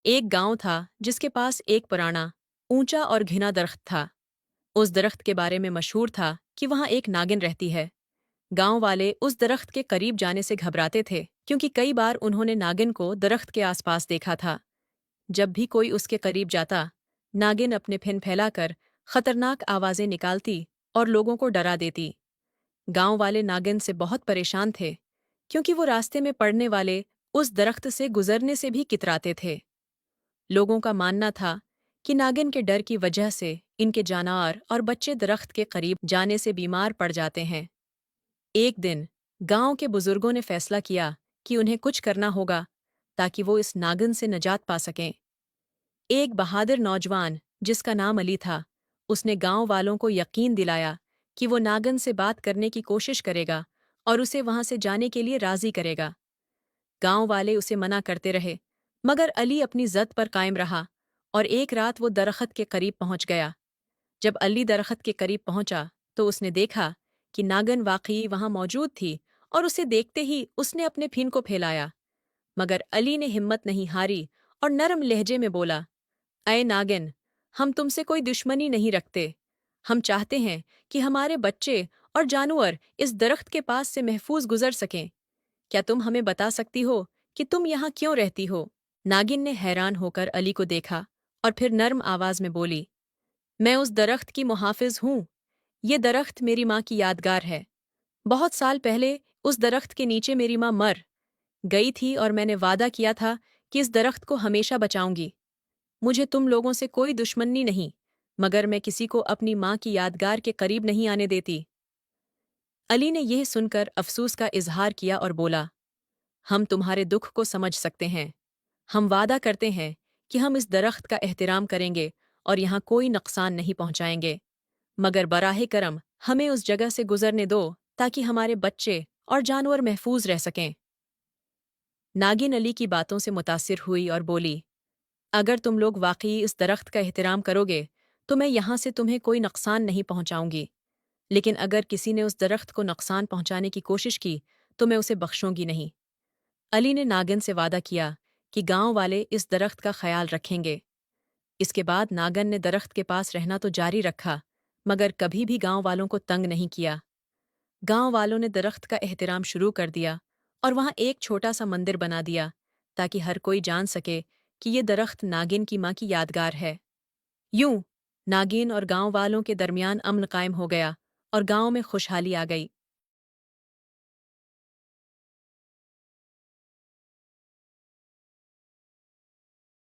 ایک गांव था जिसके पास एक पुराना ऊंचा और घिना दरख्त था। उस दरख्त के बारे में मशहूर था कि वहां एक नागिन रहती है। गांव वाले उस दरख्त के करीब जाने से घबराते थे क्योंकि कई बार उन्होंने नागिन को दरख्त के आसपास देखा था। जब भी कोई उसके करीब जाता, नागिन अपने फिन फैलाकर खतरनाक आवाजें निकालती और लोगों को डरा देती। गांव वाले नागिन से बहुत परेशान थे क्योंकि वो रास्ते में पड़ने वाले उस दरख्त से गुजरने से भी कितराते थे। लोगों का मानना था कि नागिन के डर की वजह से इनके जानवर और बच्चे दरख्त के करीब जाने से बीमार पड़ जाते हैं। एक दिन गांव के बुजुर्गों ने फैसला किया कि उन्हें कुछ करना होगा ताकि वो इस नागिन से निजात पा सकें। एक बहादुर नौजवान जिसका नाम अली था, उसने गांव वालों को यकीन दिलाया कि वो नागिन से बात करने की कोशिश करेगा और उसे वहां से जाने के लिए राजी करेगा। गांव वाले उसे मना करते रहे, मगर अली अपनी जद पर कायम रहा और एक रात वो दरख्त के करीब पहुंच गया। जब अली दरख्त के करीब पहुंचा तो उसने देखा कि नागिन वाकई वहां मौजूद थी और उसे देखते ही उसने अपने फीन को फैलाया। मगर अली ने हिम्मत नहीं हारी और नरम लहजे में बोला, अय नागिन, हम तुमसे कोई दुश्मनी नहीं रखते। हम चाहते हैं कि हमारे बच्चे और जानवर इस दरख्त के पास से महफूज गुजर सकें। क्या तुम हमें बता सकती हो कि तुम यहाँ क्यों रहती हो? नागिन ने हैरान होकर अली को देखा और फिर नर्म आवाज में बोली, मैं उस दरख्त की मुहाफिज हूँ। ये दरख्त मेरी माँ की यादगार है। बहुत साल पहले उस दरख्त के नीचे मेरी माँ मर गई थी और मैंने वादा किया था कि इस दरख्त को हमेशा बचाऊंगी। मुझे तुम लोगों से कोई दुश्मनी नहीं, मगर मैं किसी को अपनी माँ की यादगार के करीब नहीं आने देती। अली ने यह सुनकर अफसोस का इजहार किया और बोला, हम तुम्हारे दुख को समझ सकते हैं। हम वादा करते हैं कि हम इस दरख्त का एहतराम करेंगे और यहाँ कोई नुकसान नहीं पहुंचाएंगे, मगर बराहे करम हमें उस जगह से गुजरने दो ताकि हमारे बच्चे और जानवर महफूज रह सकें। नागिन अली की बातों से मुतासिर हुई और बोली, अगर तुम लोग वाकई इस दरख्त का एहतराम करोगे तो मैं यहाँ से तुम्हें कोई नुकसान नहीं पहुंचाऊंगी, लेकिन अगर किसी ने उस दरख्त को नुकसान पहुंचाने की कोशिश की तो मैं उसे बख्शूंगी नहीं। अली ने नागिन से वादा किया कि गांव वाले इस दरख्त का ख्याल रखेंगे। इसके बाद नागिन ने दरख्त के पास रहना तो जारी रखा, मगर कभी भी गांव वालों को तंग नहीं किया। गांव वालों ने दरख्त का एहतराम शुरू कर दिया और वहां एक छोटा सा मंदिर बना दिया ताकि हर कोई जान सके कि ये दरख्त नागिन की माँ की यादगार है। यूं नागिन और गांव वालों के दरमियान अमन कायम हो गया और गांव में खुशहाली आ गई।